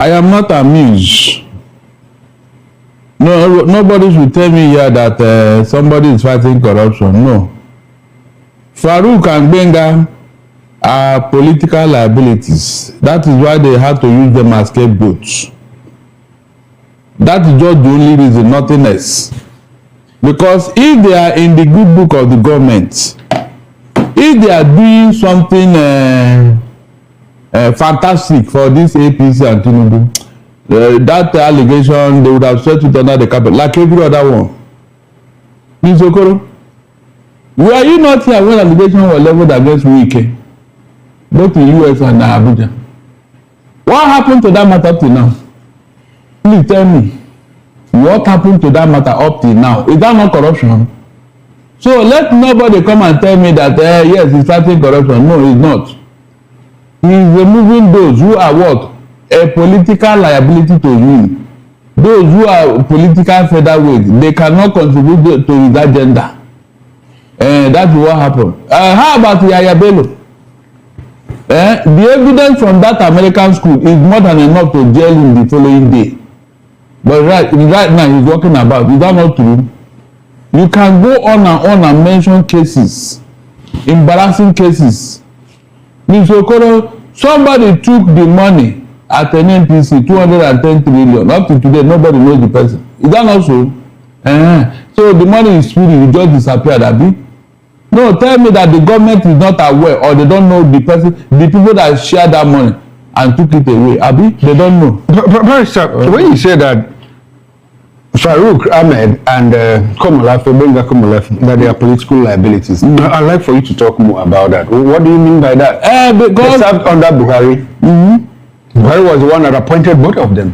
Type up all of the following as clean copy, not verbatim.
I am not amused. No, nobody should tell me here that somebody is fighting corruption. No. FAROUK and Benga are political liabilities. That is why they had to use them as scapegoats. That is just the only reason, nothing else. Because if they are in the good book of the government, if they are doing something fantastic for this APC and Tinubu, that allegation, they would have set it under the carpet, like every other one. Ms. Okoro, were you not here when allegations were leveled against Wike, both in US and Abuja? What happened to that matter till now? Please tell me, what happened to that matter up till now? Is that not corruption? So let nobody come and tell me that yes, it's fighting corruption. No, it's not. He's removing those who are what? A political liability to him. Those who are political featherweight, they cannot contribute to his agenda. That's what happened. How about Yaya Bello? The evidence from that American school is more than enough to jail him the following day. But right now he's walking about. Is that not true? You can go on and mention cases, embarrassing cases. Mr. Okoro, somebody took the money at an NPC, 210 trillion. Up to today, nobody knows the person. Is that not so? So the money is free, it just disappeared, Abi? No, tell me that the government is not aware or they don't know the person, the people that shared that money and took it away. Abi, they don't know. But sir, when you say that FAROUK, AHMED, and Benga Komolafe, that they are political liabilities, I'd like for you to talk more about that. What do you mean by that? Because they served under Buhari. Buhari was the one that appointed both of them.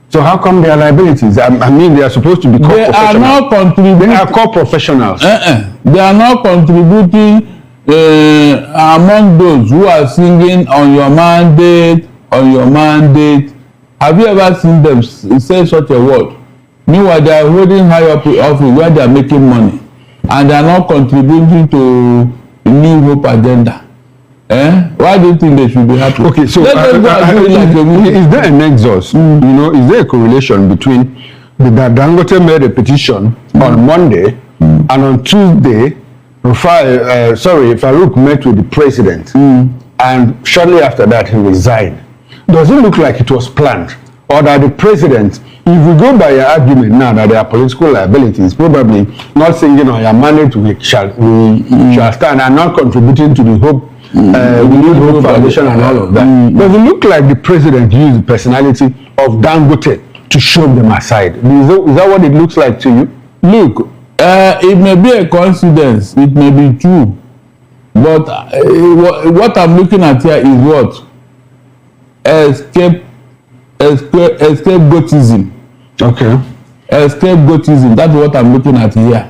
So how come they are liabilities? I mean, they are supposed to be core professionals. They are not contributing. They are core professionals. They are not contributing among those who are singing on your mandate, on your mandate. Have you ever seen them say such a word? Meanwhile, they are holding high up office where they are making money, and they are not contributing to the New Hope agenda. Why do you think they should be happy? Okay, so is there a nexus? You know, is there a correlation between that Dangote made a petition on Monday and on Tuesday, FAROUK met with the president, and shortly after that he resigned? Does it look like it was planned, or that the president, if we go by your argument now that there are political liabilities, probably not singing on your mandate we shall stand and not contributing to the Hope we need Hope Foundation and all of that. Does it look like the president used the personality of Dangote to shove them aside? Is that what it looks like to you? Look, it may be a coincidence, it may be true, but what I'm looking at here is what? Scapegoatism. Okay. Scapegoatism. That's what I'm looking at here.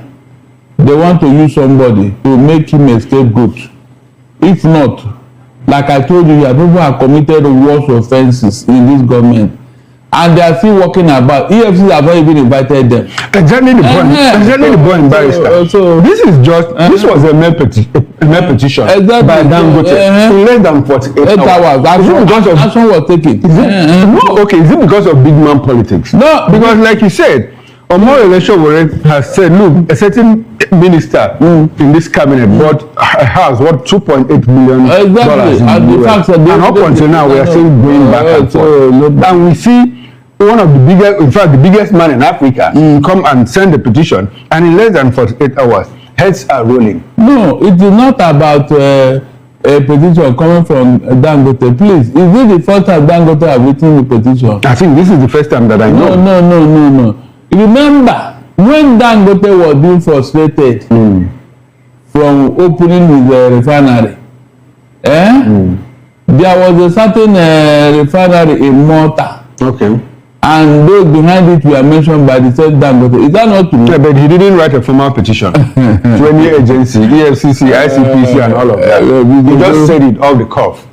They want to use somebody to make him a scapegoat. If not, like I told you, people have committed worse offenses in this government, and they are still walking about. EFCs have not even invited them. Exactly the point. Exactly the point, barrister. So this is just this was a mail petition by Dangote in less than 48 hours. Action was taken. Is it because of big man politics? No, because like you said, Omo Election has said, look, a certain minister in this cabinet has what $2.8 billion in the US. And up until now, we are still going back and forth. And we see one of the biggest, in fact, the biggest man in Africa come and send a petition, and in less than 48 hours, heads are rolling. No, it is not about a petition coming from Dangote. Please, is it the first time Dangote have written a petition? I think this is the first time that I know. No. Remember, when Dangote was being frustrated from opening his refinery, there was a certain refinery in Malta. Okay. And those behind it were mentioned by the same Dangote. Is that not true? Yeah, but he didn't write a formal petition to any agency, EFCC, ICPC, and all of that. He just said it off the cuff.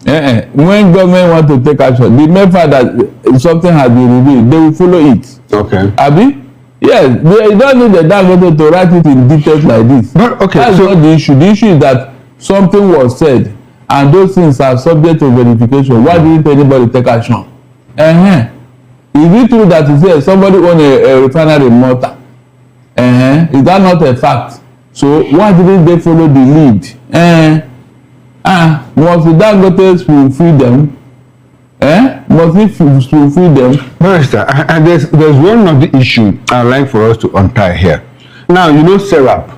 When government want to take action, the mere fact that something has been revealed, they will follow it. Okay. Abi? Yes, they don't need the Dangote to write it in details like this. But, okay, that's not the issue. The issue is that something was said, and those things are subject to verification. Why didn't anybody take action? Is it true that he said somebody own a refinery in Malta? Is that not a fact? So why didn't they follow the lead? Must the Dangote fulfill them? Must he fulfill them? Barrister, and there's one of the issue I'd like for us to untie here. Now, you know SERAP.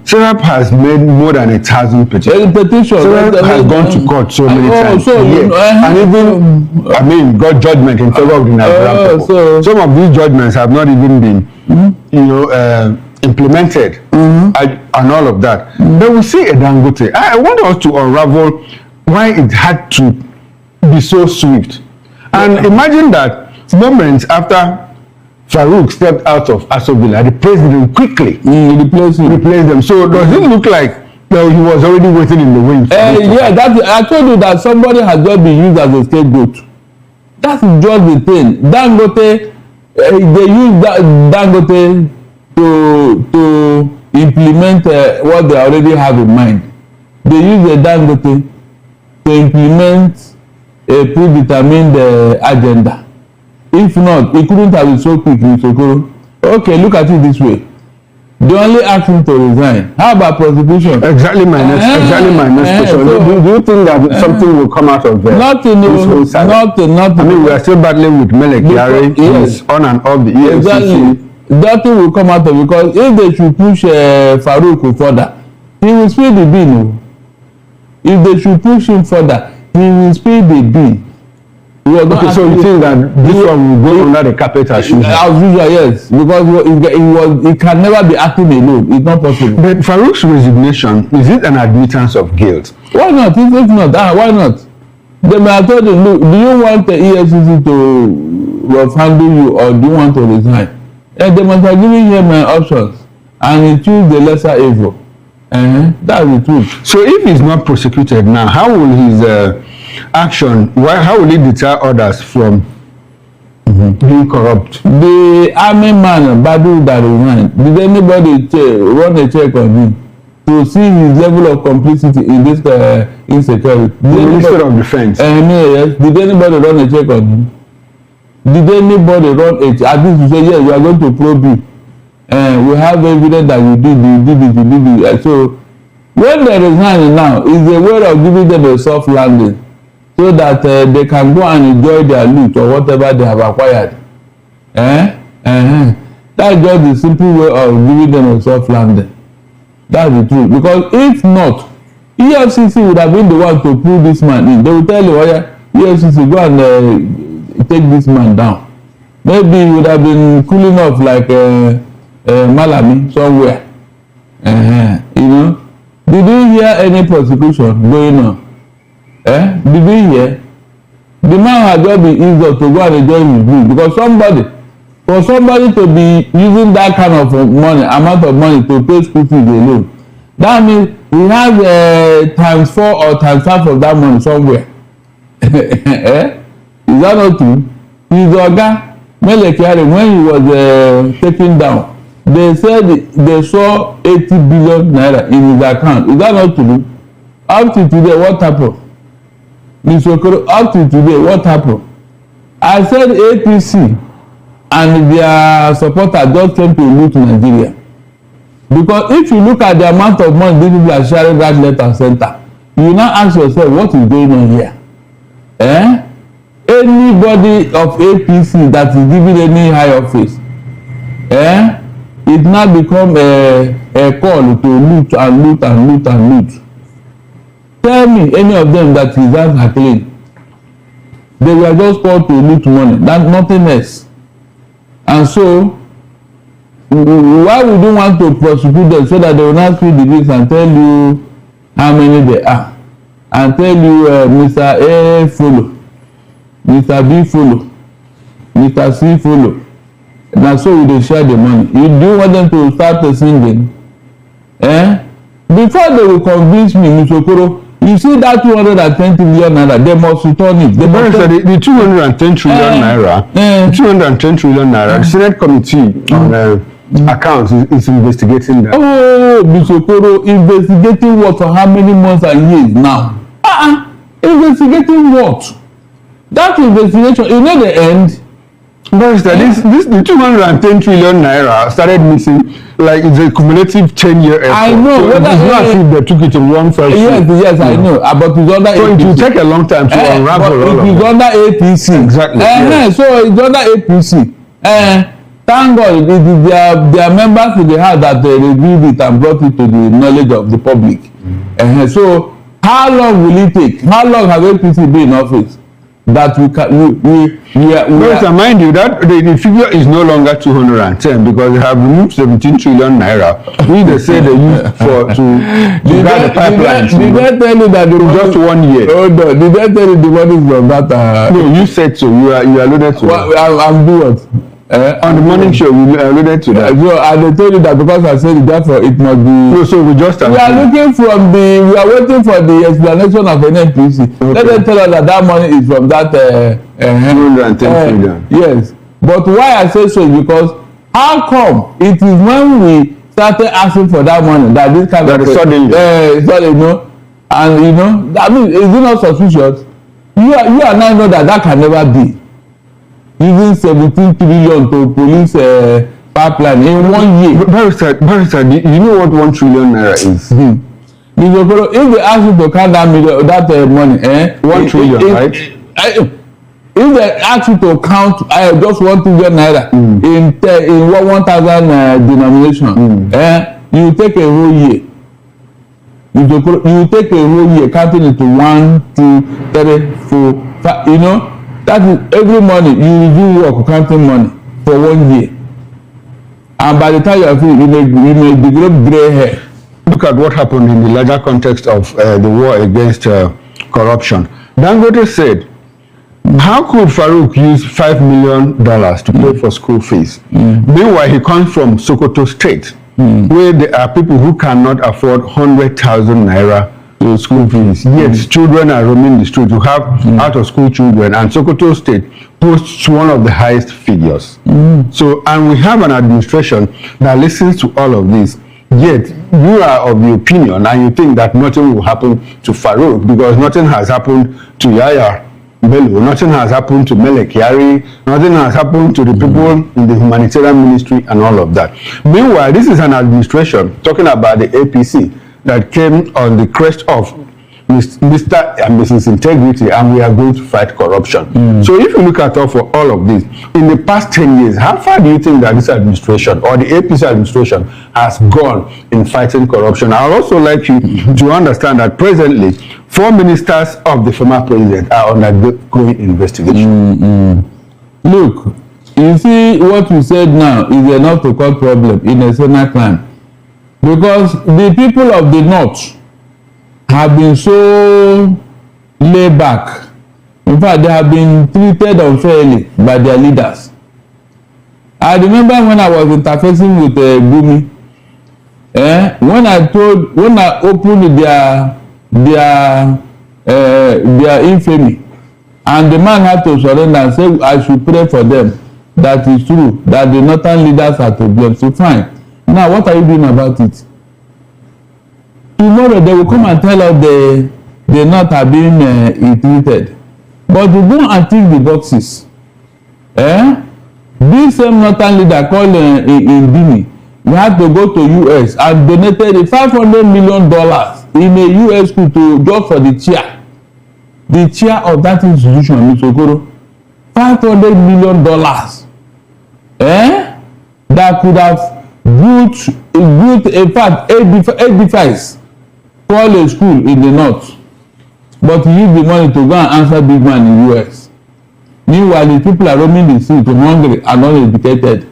SERAP has made more than 1,000 petitions. SERAP has gone to court so many times. And even, I mean, got judgment in favor of the Nigerian people. Some of these judgments have not even been, implemented and all of that. But we see a Dangote. I want us to unravel why it had to be so swift. And imagine that moments after FAROUK stepped out of Aso Villa, the president quickly replaced them. So does it look like he was already waiting in the wings? I told you that somebody has just been used as a scapegoat. That's just the thing. Dangote, they use Dangote to implement what they already have in mind. They use the Dangote to implement a predetermined agenda. If not, it couldn't have been so quick in Sokoro. Okay, look at it this way. They only asked him to resign. How about prosecution? Exactly my next question. So, do you think that something will come out of nothing. I mean, we are still battling with Melek Yari. He's on and off the EFCC. Exactly. Nothing will come out of it, because if they should push FAROUK further, he will spill the bill. If they should push him further, he will spill the bill. Okay, so you think that this one will go under the carpet as usual? As usual, yes, because it can never be acting alone. It's not possible. But FAROUK's resignation, is it an admittance of guilt? Why not? If not, why not? They may have told him, look, do you want the EFCC to handle you, or do you want to resign? And they must have given him options, and he chose the lesser evil. That's the truth. So if he's not prosecuted now, how will his action, how will it deter others from being corrupt? The army man, Badu, that resigned, did anybody run a check on him to see his level of complicity in this insecurity? The Minister of Defense. Yes. Did anybody run a check on him? Did anybody run a check? At least to say, yes, we are going to probe you. We have evidence that you did it. So when they resign now, is a way of giving them a soft landing, so that they can go and enjoy their loot or whatever they have acquired. That's just the simple way of giving them a soft landing. That's the truth. Because if not, EFCC would have been the one to pull this man in. They will tell you, EFCC, go and take this man down. Maybe he would have been cooling off like Malami somewhere. Did you hear any prosecution going on? Did you hear? The man had just been easy to go and enjoy his bill, because for somebody to be using that kind of amount of money to pay school fees alone, that means he has times 4 or times 5 of that money somewhere. Is that not true? His oga Melek Yari, when he was taken down, they said they saw 80 billion naira in his account. Is that not true? Up to today, what happened? Mr. Okoro, up to today, what happened? I said APC and their supporters just came to loot Nigeria. Because if you look at the amount of money these people are sharing right, left, and center, you now ask yourself, what is going on here? Anybody of APC that is giving any high office, it now become a call to loot and loot and loot and loot. Tell me any of them that his hands are clean. They were just called to loot money, that's nothing else. And so, why would you want to prosecute them so that they will not feed the bills and tell you how many they are? And tell you Mr. A follow, Mr. B follow, Mr. C follow. And so they share the money. You do want them to start singing? Before they will convince me, Mr. Okoro, you see that 220 million naira, they must return it. The 210 trillion naira, 210 trillion naira, the Senate Committee on Accounts is investigating that. Oh, Mr. Okoro, investigating what for how many months and years now? Investigating what? That investigation, you know the end. Barrister, the 210 trillion naira started missing, like it's a cumulative 10-year effort. I know. So it's not as if they took it in one fell swoop. Yes, I know. But it's under so APC. it will take a long time to unravel all of it. It is under APC. Exactly. Yes. So it's under APC. Thank God it is their members in the house that they reviewed it and brought it to the knowledge of the public. So how long will it take? How long has APC been in office? That we are mind you that the figure is no longer 210 because they have removed 17 trillion naira, which they say they use to grab the pipelines. Did they tell you that just 1 year? Oh no, did they tell you the money is from that? No, you said so. You alluded to it. I'm doing what? On the morning show, we alluded to that. So, and they told you that because I said it, therefore it must be. No, so we just. We are waiting for the explanation of NNPC. Okay. Let them tell us that money is from that. 210 trillion. Yes, but why I say so is because how come it is when we started asking for that money that this kind of suddenly, and I mean, is it not suspicious? You are now know that can never be. Using 17 trillion to police pipeline in 1 year. Barrister, you know what 1 trillion naira is? If they ask you to count that money, 1 trillion, right? If they ask you to count just 1 trillion naira in 1,000 denomination, you take a whole year. You take a whole year counting it to 1, 2, 3, 4, 5. That is every money you do work counting money for 1 year, and by the time you are finished, you may develop gray hair. Look at what happened in the larger context of the war against corruption. Dangote said, how could FAROUK use $5 million to pay for school fees? Meanwhile, he comes from Sokoto State, where there are people who cannot afford 100,000 naira school fees. Yet children are roaming the streets. You have out of school children, and Sokoto State posts one of the highest figures. So, and we have an administration that listens to all of this. Yet you are of the opinion and you think that nothing will happen to FAROUK because nothing has happened to Yaya Bello, nothing has happened to Mele Kyari, nothing has happened to the people in the humanitarian ministry and all of that. Meanwhile, this is an administration talking about the APC that came on the crest of Mr. and Mrs. Integrity, and we are going to fight corruption. So if you look at all of this, in the past 10 years, how far do you think that this administration or the APC administration has gone in fighting corruption? I would also like you to understand that presently, 4 ministers of the former president are undergoing investigation. Look, you see what you said now is enough to cause problem in a Senate crime. Because the people of the north have been so laid back. In fact, they have been treated unfairly by their leaders. I remember when I was interfacing with Gumi, when I opened their infamy, and the man had to surrender and say I should pray for them. That is true, that the northern leaders are to blame. So fine. Now, what are you doing about it? Tomorrow, they will come and tell us they not have been treated. But to go and tick the boxes. This same northern leader called Indimi, we had to go to US and donated $500 million in a US school just for the chair. The chair of that institution, Mr. Okoro. $500 million. That could have built in fact edifice called a school in the north, but he used the money to go and answer big man in the US. Meanwhile, the people are roaming the street hungry and uneducated.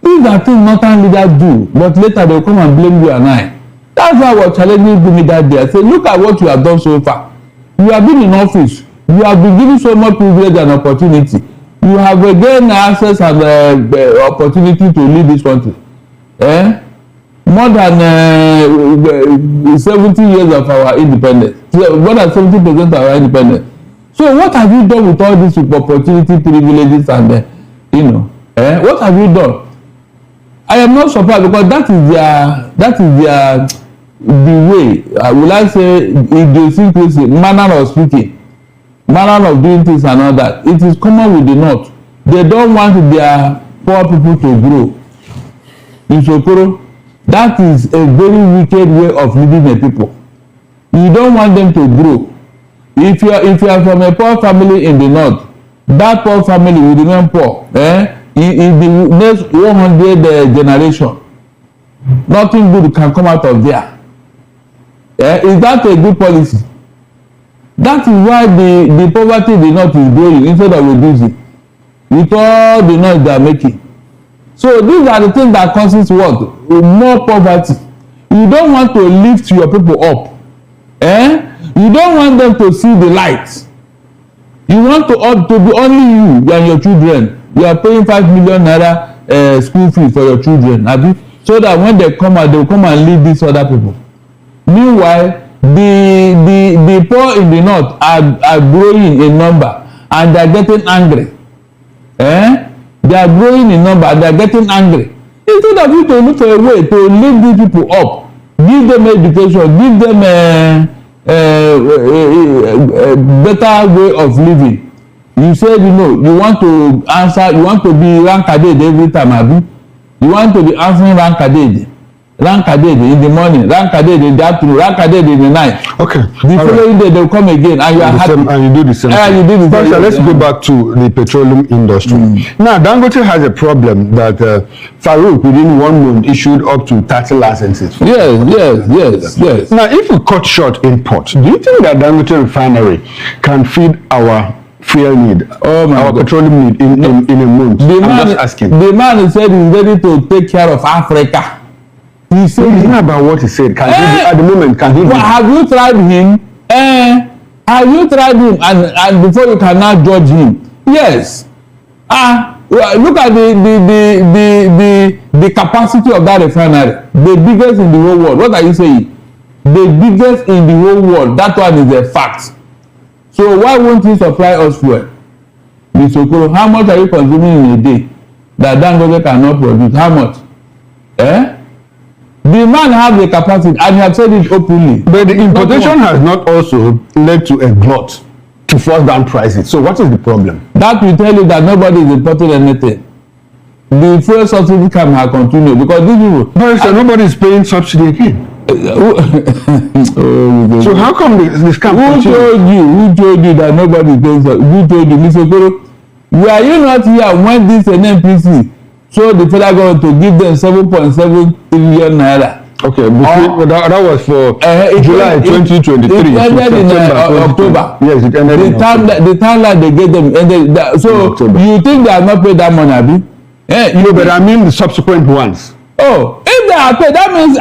These are things northern leaders do, but later they will come and blame you and I. That's why I was challenging me that day. I said, look at what you have done so far. You have been in office. You have been given so much privilege and opportunity. You have gained access and opportunity to lead this country. More than 70 years of our independence. More than 70% of our independence. So what have you done with all these opportunity, privileges, and what have you done? I am not surprised because that is the way. Will I say idiosyncrasy, manner of speaking. manner of doing things and all that. It is common with the North. They don't want their poor people to grow. In Sokoro, that is a very wicked way of leading the people. You don't want them to grow. If you are from a poor family in the North, that poor family will remain poor. In the next 100 generation, nothing good can come out of there. Is that a good policy? That is why the poverty in the North is growing instead of reducing with all the noise they are making. So these are the things that causes what? More poverty. You don't want to lift your people up. You don't want them to see the light. You want to be only you and your children. You are paying 5 million naira school fees for your children, so that when they come out, they will come and lead these other people. Meanwhile, the poor in the North are growing in number and they are getting angry. They are growing in number and they are getting angry. Instead of you to look for a way to lift these people up, give them education, give them a better way of living. You said, you want to answer, you want to be rankaded every time, abi? You want to be answering rankaded in the morning, rankaded in the afternoon, rankaded in the night. Okay. The following day they'll come again and you are happy. And you do the same thing. You do the same. Let's go back to the petroleum industry. Now, Dangote has a problem that FAROUK within 1 month issued up to 30 licenses. Yes. Now, if we cut short import, do you think that Dangote refinery can feed our fuel need, our petroleum need in a month? I'm just asking. The man said he's ready to take care of Africa. He said it's not about what he said. Can he, at the moment, can he? Well, have you tried him? Have you tried him? And before you can now judge him. Yes. Look at the capacity of that refinery. The biggest in the whole world. What are you saying? The biggest in the whole world. That one is a fact. So why won't you supply us fuel? Mr. Okoro, how much are you consuming in a day that Dangote cannot produce? How much? The man has the capacity and he has said it openly. But the importation has not also led to a glut to force down prices. So what is the problem? That will tell you that nobody is importing anything. The fuel subsidy can have continued because these people. But nobody is paying subsidy again. So how come this can continue? Who told you that nobody is paying subsidy? Who told you, Mr. Okoro? Were you not here when this NNPC so the federal government to give them 7.7 trillion naira? Okay, that was for July 2023. It ended in October. Yes, it ended in October. The time that they gave them ended. So you think they have not paid that money, abi? But I mean the subsequent ones. Oh, if they are paid, that means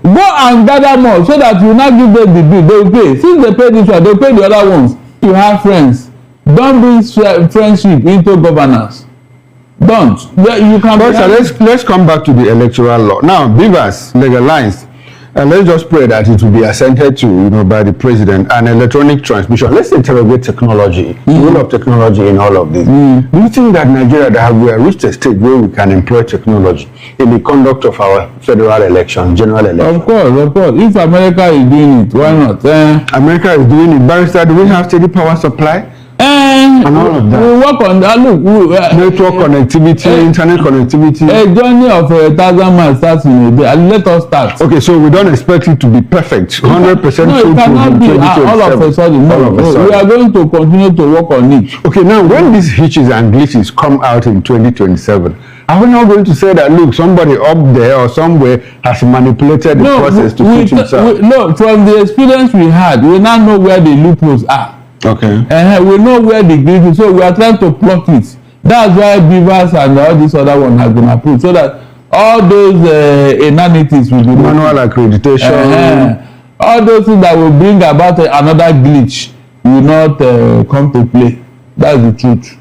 go and gather more so that you not give them the bill. They will pay. Since they pay this one, they pay the other ones. You have friends. Don't bring friendship into governance. Don't. You can. But let's come back to the electoral law. Now, Beavers legalized, and let's just pray that it will be assented to, by the president, and electronic transmission. Let's interrogate technology, the role of technology in all of this. Do you think that Nigeria we have reached a stage where we can employ technology in the conduct of our federal elections, general elections? Of course. If America is doing it, why not? America is doing it. Barrister, do we have steady power supply? And all of that. We work on that. Look, network connectivity, internet connectivity. A journey of 1,000 miles starts in a day. And let us start. Okay, so we don't expect it to be perfect. 100%. No, it cannot be all of a sudden. No, we are going to continue to work on it. Okay, now when these hitches and glitches come out in 2027, are we not going to say that, look, somebody up there or somewhere has manipulated the process to fit himself? No, from the experience we had, we now know where the loopholes are. Okay. We know where the glitch is, so we are trying to plug it. That's why Beavers and all this other one has been approved, so that all those inanities will be manual accreditation, all those things that will bring about another glitch will not come to play. That's the truth.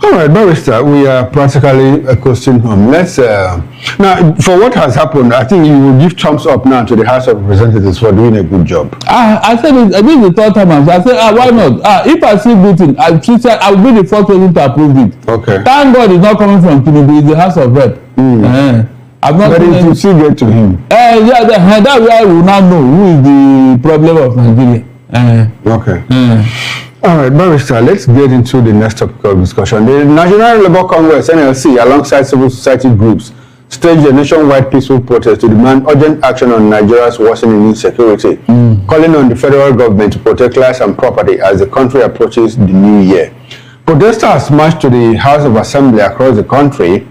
All right, Barrister, we are practically coasting home. Let's now, for what has happened, I think you will give thumbs up now to the House of Representatives for doing a good job. I said it, this is the third time I said, why not? If I see good thing, she said I will be the first person to approve it. Okay. Thank God it's not coming from Tinubu, it's the House of Rep. I've not but it will still get to him. That's why we will now know who is the problem of Nigeria. Okay. All right, Barrister, let's get into the next topic of discussion. The National Labour Congress, NLC, alongside civil society groups, staged a nationwide peaceful protest to demand urgent action on Nigeria's worsening insecurity, calling on the federal government to protect lives and property as the country approaches the new year. Protesters marched to the House of Assembly across the country,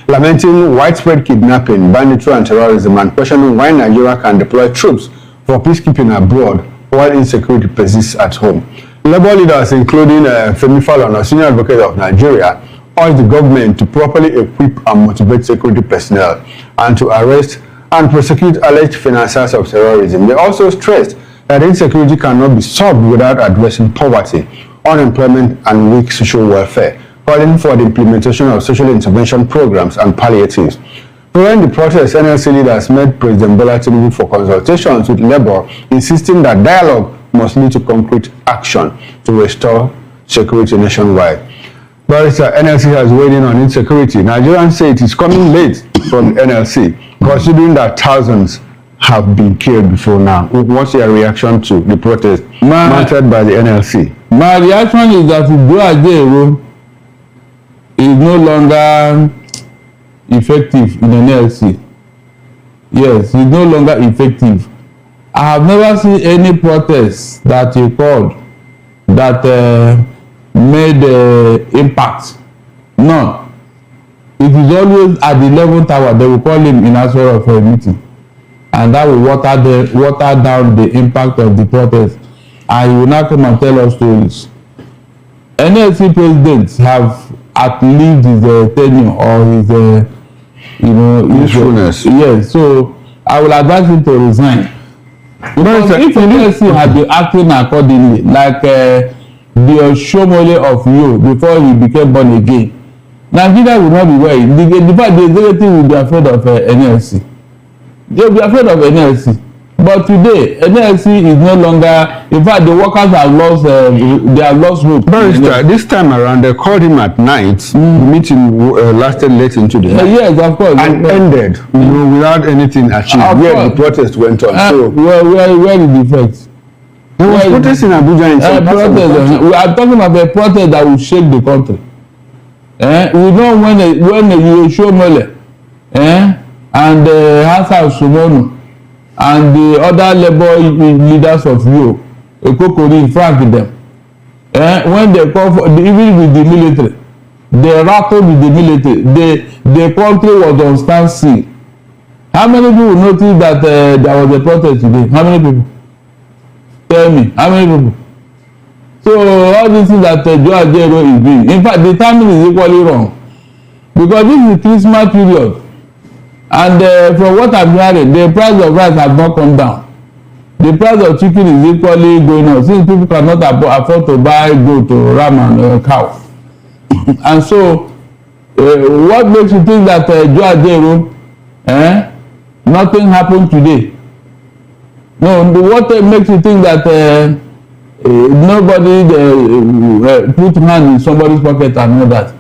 lamenting widespread kidnapping, banditry, and terrorism, and questioning why Nigeria can deploy troops for peacekeeping abroad while insecurity persists at home. Labour leaders, including Femi Falana, senior advocate of Nigeria, urged the government to properly equip and motivate security personnel and to arrest and prosecute alleged financiers of terrorism. They also stressed that insecurity cannot be solved without addressing poverty, unemployment, and weak social welfare, calling for the implementation of social intervention programs and palliatives. During the protest, NLC leaders met President Bola Tinubu for consultations with Labour, insisting that dialogue must lead to concrete action to restore security nationwide. Barrister, NLC has weighed in on insecurity. Nigerians say it is coming late from the NLC, considering that thousands have been killed before now. What's your reaction to the protest mounted by the NLC? My reaction is that GHT is no longer effective in NLC. Yes, it's no longer effective. I have never seen any protest that you called that made impact. None. It is always at the 11th hour they will call him in Asoro for a meeting, and that will water down the impact of the protest, and he will now come and tell us stories. NLC presidents have outlived his tenure or his usefulness. Yes, so I will advise him to resign. Because if NLC had been acting accordingly, like the Oshomole of you before he became born again, Nigeria will not be where in fact the executive will be afraid of NLC. They will be afraid of NLC. But today, NLC is no longer, in fact, the workers have lost, they have lost hope. Barrister, this time around, they called him at night. The meeting lasted late into the night. Yes, of course. And ended, without anything achieved. Where the protest went on. So where is the effect? There was protest in Abuja in some parts of the country. We are talking about a protest that will shake the country. We know when you show Mele, and Hassan Sumono, and the other labor leaders of you, Ekokori, Frank them, when they call for, even with the military, they rattled with the military, the country was on standstill. How many people noticed that there was a protest today? How many people? Tell me, how many people? So all these things that GHT is doing, in fact, the timing is equally wrong, because this is Christmas period. And from what I'm hearing, the price of rice has not come down. The price of chicken is equally going up, since people cannot afford to buy goat or ram and cow. And so, what makes you think that GHT, nothing happened today? No, what makes you think that nobody put hand in somebody's pocket and all that?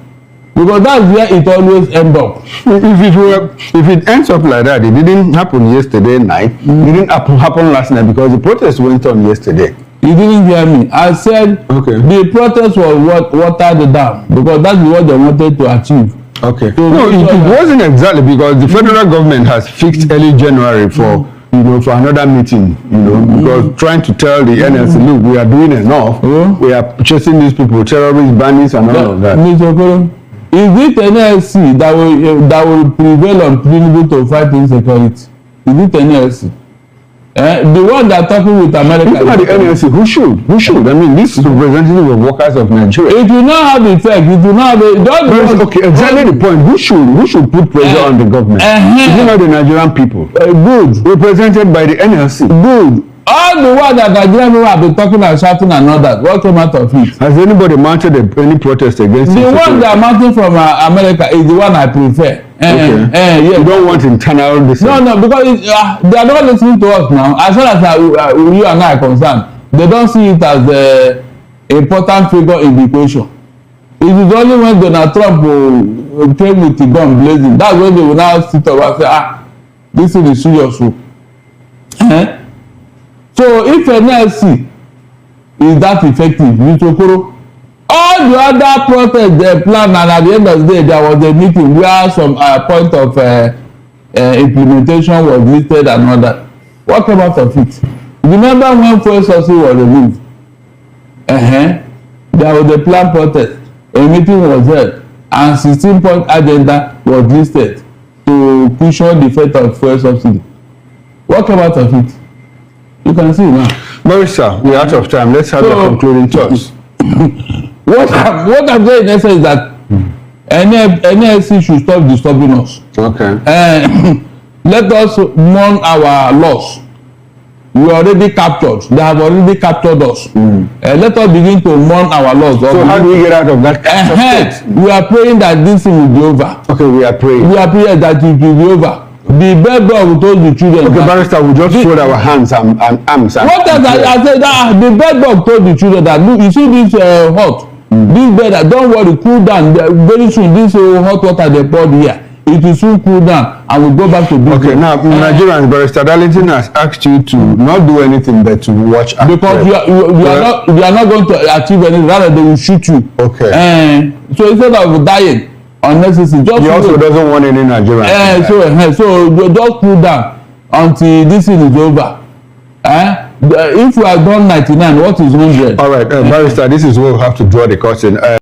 Because that's where it always ends up. If it ends up like that, it didn't happen yesterday night. It didn't happen last night because the protest went on yesterday. You didn't hear me. I said the protest was what watered down, because that's what they wanted to achieve. Okay. So no, it wasn't exactly, because the federal government has fixed early January for for another meeting, because trying to tell the NLC, look, we are doing enough. We are chasing these people, terrorists, bandits, and all of that. Mr. Okoro, is it NLC that will prevail on Tinubu to fight insecurity? Is it NLC? The one that talking with America. It's not the NLC. Who should? I mean, this is representative of workers of Nigeria. It will not have effect. It will not have okay, exactly the point. Who should put pressure on the government? Is it not the Nigerian people? Good. Represented by the NLC. Good. All the while that Nigerian people have been talking and shouting and all that, what came out of it? Has anybody mounted any protest against the one that mounting from America is the one I prefer. Yes. You don't want internal decision. No, because they are not listening to us now. As far as you and I are concerned, they don't see it as an important figure in the equation. It is only when Donald Trump came with the gun blazing, that's when they will now sit up and say, this is the serious. So if NLC is that effective, Mr. Okoro, all the other protests they plan, and at the end of the day there was a meeting where some point of implementation was listed and all that. What came out of it? Remember when fuel subsidy was removed? There was a planned protest, a meeting was held, and 16-point agenda was listed to cushion the effect of fuel subsidy. What came out of it? You can see now. Barrister, we're out of time. Let's have your concluding thoughts. What I'm saying in essence is that NLC should stop disturbing us. Okay. Let us mourn our loss. We are already captured. They have already captured us. Let us begin to mourn our loss. So how do we get out of that? We are praying that this thing will be over. Okay, we are praying. We are praying that it will be over. The bedbug told the children. Okay, Barrister, we just fold our hands and arms. What else? I said that the bedbug told the children that, look, you see this hot, this bed, don't worry, cool down. Very soon, this hot water they poured here, it will soon cool down and we'll go back to business. Okay, now Nigerians, Barrister Darlington has asked you to not do anything but to watch. Because you are not going to achieve anything, rather they will shoot you. Okay. So instead of dying unnecessary, just he also doesn't want any Nigerians. So just cool down until this thing is over. If we are done 99, what is 100? All right, Barrister, this is where we have to draw the curtain.